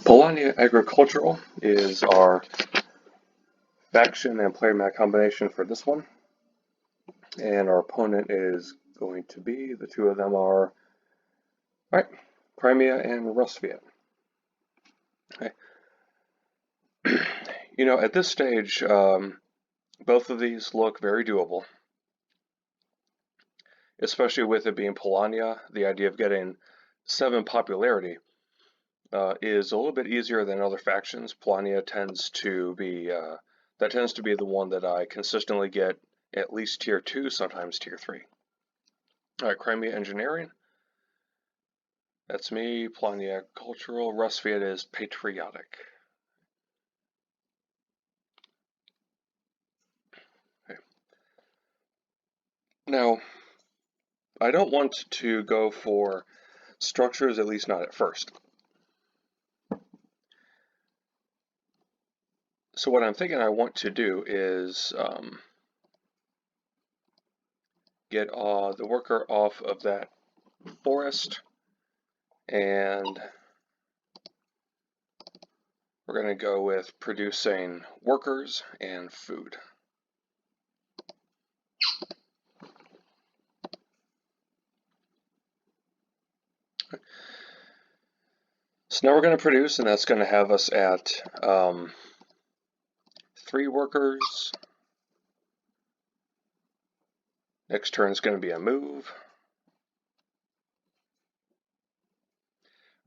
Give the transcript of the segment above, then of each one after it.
Polania Agricultural is our faction and player mat combination for this one. And our opponent is going to be, the two of them are, right, Crimea and Rusviet. Okay. You know, at this stage, both of these look very doable, especially with it being Polania. The idea of getting 7 popularity is a little bit easier than other factions. Polania tends to be the one that I consistently get at least tier 2, sometimes tier 3. All right, Crimea Engineering. That's me. Polania Agricultural. Rusviet is Patriotic. Okay. Now, I don't want to go for structures, at least not at first. So what I'm thinking I want to do is get the worker off of that forest, and we're going to go with producing workers and food. So now we're going to produce, and that's going to have us at 3 workers. Next turn is going to be a move.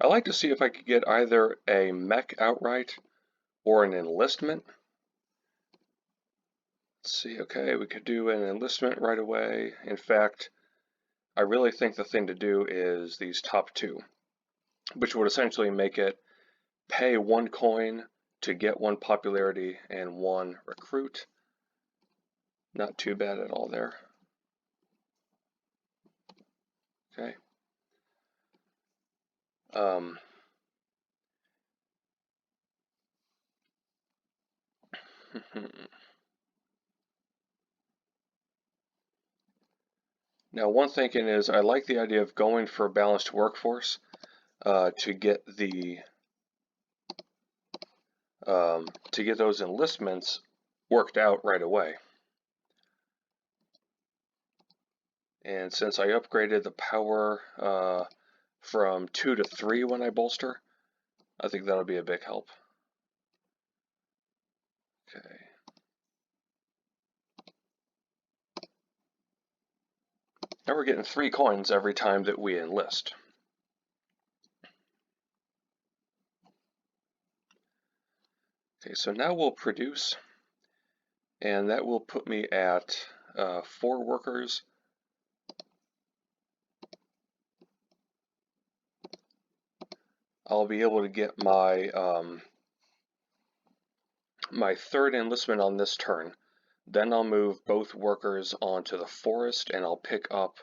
I like to see if I could get either a mech outright or an enlistment. Let's see, okay, we could do an enlistment right away. In fact, I really think the thing to do is these top 2, which would essentially make it pay 1 coin to get 1 popularity and 1 recruit. Not too bad at all there. Okay. Now, one thinking is I like the idea of going for a balanced workforce to get those enlistments worked out right away. And since I upgraded the power from 2 to 3 when I bolster, I think that'll be a big help. Okay. Now we're getting 3 coins every time that we enlist. Okay, so now we'll produce, and that will put me at 4 workers. I'll be able to get my my 3rd enlistment on this turn. Then I'll move both workers onto the forest, and I'll pick up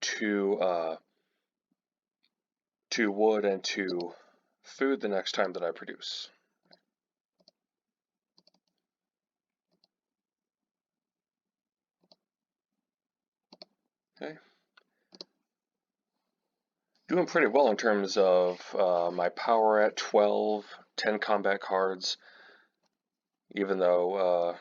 2 wood and 2 food the next time that I produce. Okay. Doing pretty well in terms of my power at 12, 10 combat cards, even though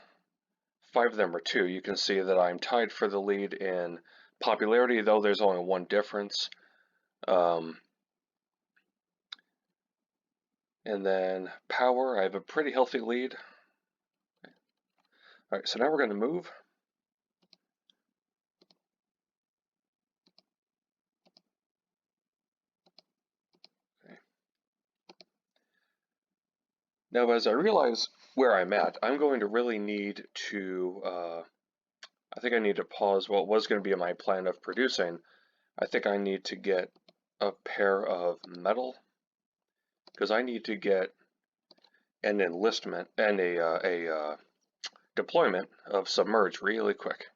5 of them are 2. You can see that I'm tied for the lead in popularity, though there's only 1 difference. And then power, I have a pretty healthy lead. All right, so now we're going to move. Okay. Now, as I realize where I'm at, I'm going to really need to, I think I need to pause what was going to be my plan of producing. I think I need to get a pair of metal, because I need to get an enlistment and a deployment of submerge really quick,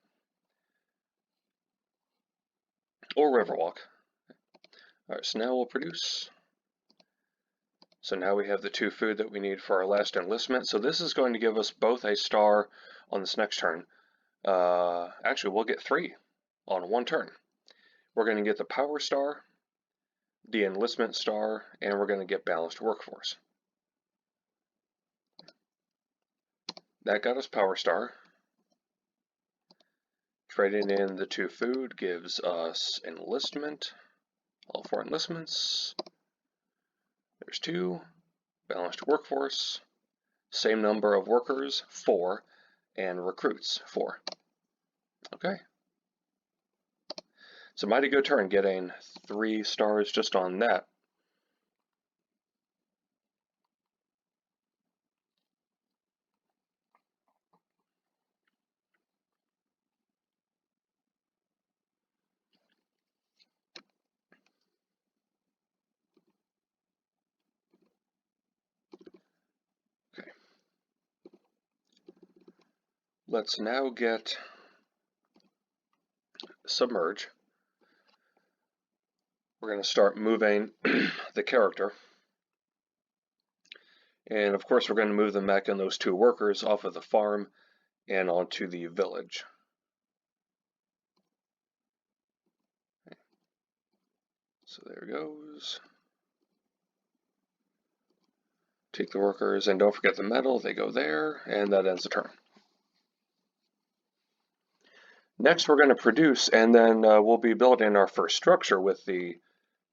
or riverwalk. All right, so now we'll produce. So now we have the 2 food that we need for our last enlistment. So this is going to give us both a star on this next turn. Actually, we'll get 3 on 1 turn. We're going to get the power star, the enlistment star, and we're going to get balanced workforce. That got us power star. Trading in the 2 food gives us enlistment. All 4 enlistments. There's 2. Balanced workforce. Same number of workers, 4. And recruits, 4. Okay. It's a mighty good turn, getting 3 stars just on that. Okay. Let's now get submerge. We're going to start moving the character. And of course, we're going to move the mech and those 2 workers off of the farm and onto the village. So there goes. Take the workers, and don't forget the metal, they go there, and that ends the turn. Next, we're going to produce, and then we'll be building our first structure with the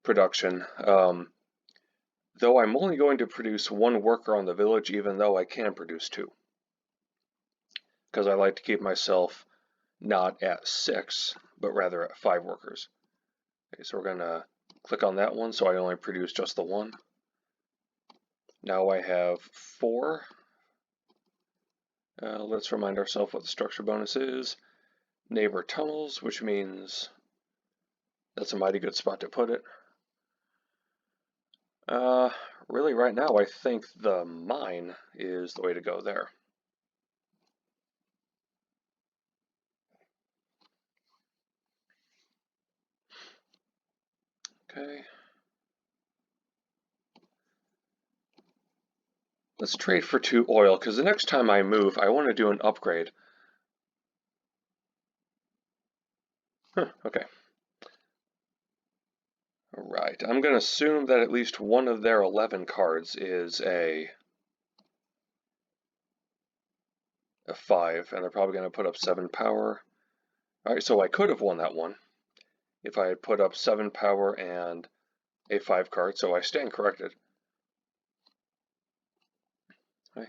production. Though I'm only going to produce 1 worker on the village, even though I can produce 2. Because I like to keep myself not at 6, but rather at 5 workers. Okay, so we're going to click on that one, so I only produce just the 1. Now I have 4. Let's remind ourselves what the structure bonus is. Neighbor tunnels, which means that's a mighty good spot to put it. Really right now I think the mine is the way to go there. Okay. Let's trade for 2 oil, because the next time I move, I want to do an upgrade. Okay. Alright, I'm going to assume that at least one of their 11 cards is a 5, and they're probably going to put up 7 power. Alright, so I could have won that one if I had put up 7 power and a 5 card, so I stand corrected. Okay.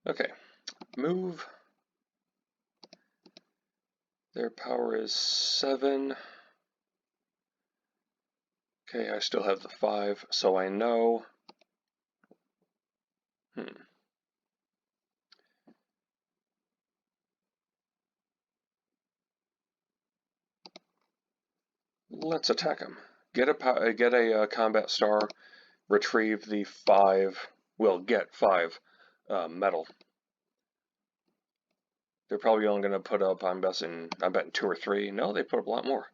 Okay, move. Their power is 7. Okay, I still have the 5, so I know. Let's attack him. Get a combat star. Retrieve the 5. Well, get 5 metal. They're probably only going to put up, I'm betting 2 or 3. No, they put up a lot more.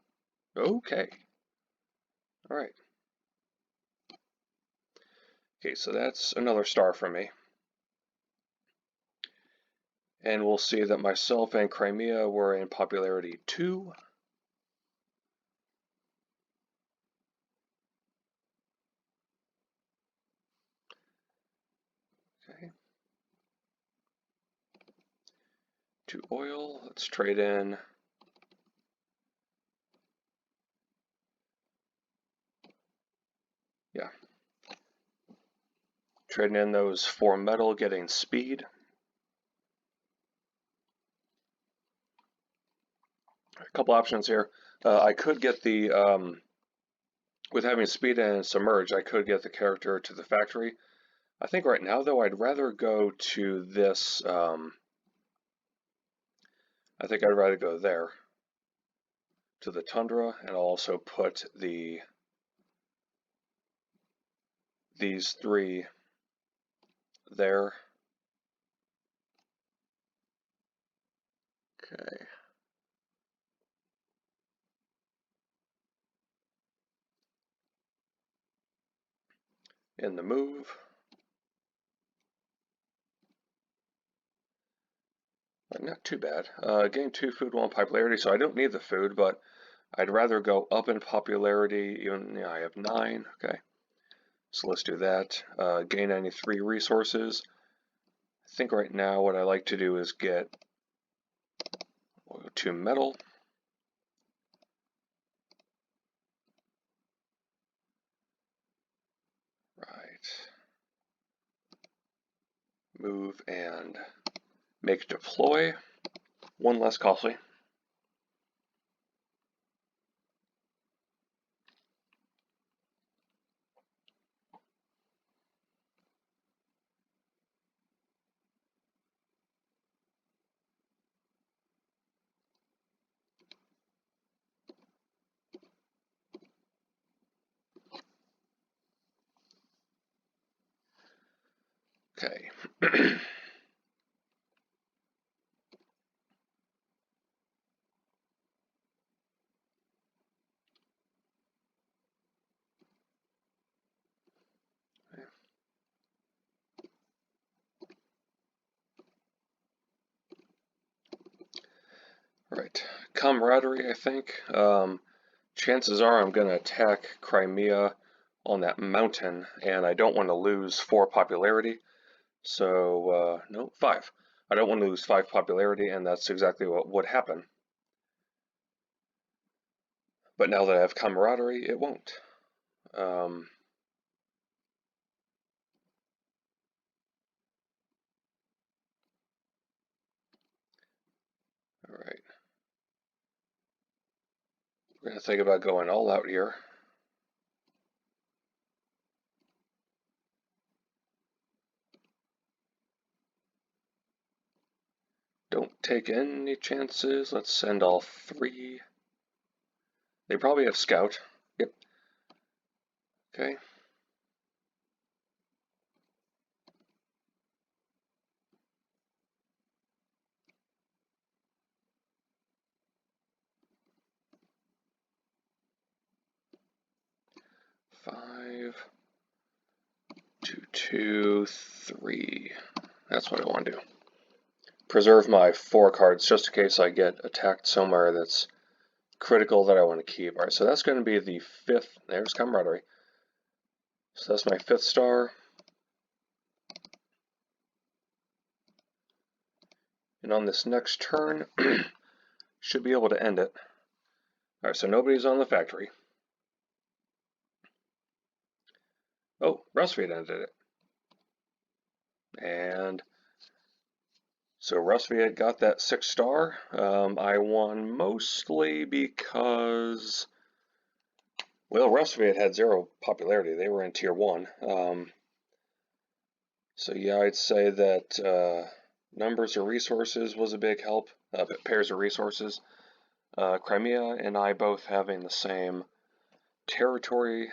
Okay. Alright. Okay, so that's another star for me. And we'll see that myself and Crimea were in popularity 2. Okay. 2 oil. Let's trade in. Yeah. Trading in those 4 metal, getting speed. A couple options here. I could get the, with having speed and submerge, I could get the character to the factory. I think right now, though, I'd rather go to this, I think I'd rather go there, to the tundra, and I'll also put these 3 there. Okay. In the move. Not too bad. Gain 2 food, 1 popularity, so I don't need the food, but I'd rather go up in popularity. Even I have 9. Okay, so let's do that. Gain 93 resources. I think right now what I like to do is get 2 metal. Right. Move and make deploy. 1 less costly. Okay. Right. Camaraderie, I think. Chances are I'm going to attack Crimea on that mountain, and I don't want to lose 4 popularity. So, no, 5. I don't want to lose 5 popularity, and that's exactly what would happen. But now that I have camaraderie, it won't. All right. We're going to think about going all out here. Don't take any chances. Let's send all 3. They probably have scout. Yep. Okay. Five, 2, 2, 3. That's what I want to do. Preserve my 4 cards just in case I get attacked somewhere that's critical that I want to keep. Alright, so that's going to be the 5th. There's camaraderie. So that's my 5th star. And on this next turn, should be able to end it. Alright, so nobody's on the factory. Oh, Rustfeed ended it. And so Rustfeed got that 6th star. I won mostly because, well, Rustfeed had 0 popularity. They were in tier 1. So yeah, I'd say that numbers of resources was a big help. Pairs of resources. Crimea and I both having the same territory.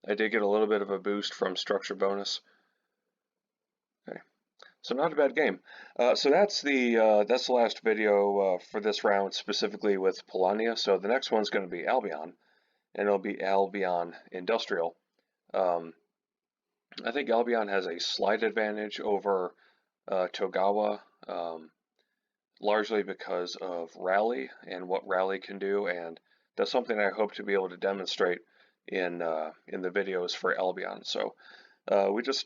I did get a little bit of a boost from structure bonus. Okay, so not a bad game. So that's the last video for this round, specifically with Polania. So the next one's going to be Albion, and it'll be Albion Industrial. I think Albion has a slight advantage over Togawa, largely because of Rally and what Rally can do, and that's something I hope to be able to demonstrate in the videos for Albion. So we just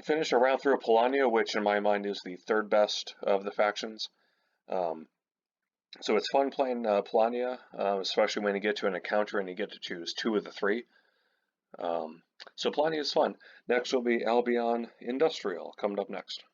finished a round through Polania, which in my mind is the 3rd best of the factions. So it's fun playing Polania, especially when you get to an encounter and you get to choose 2 of the 3. So Polania is fun. Next will be Albion Industrial, coming up next.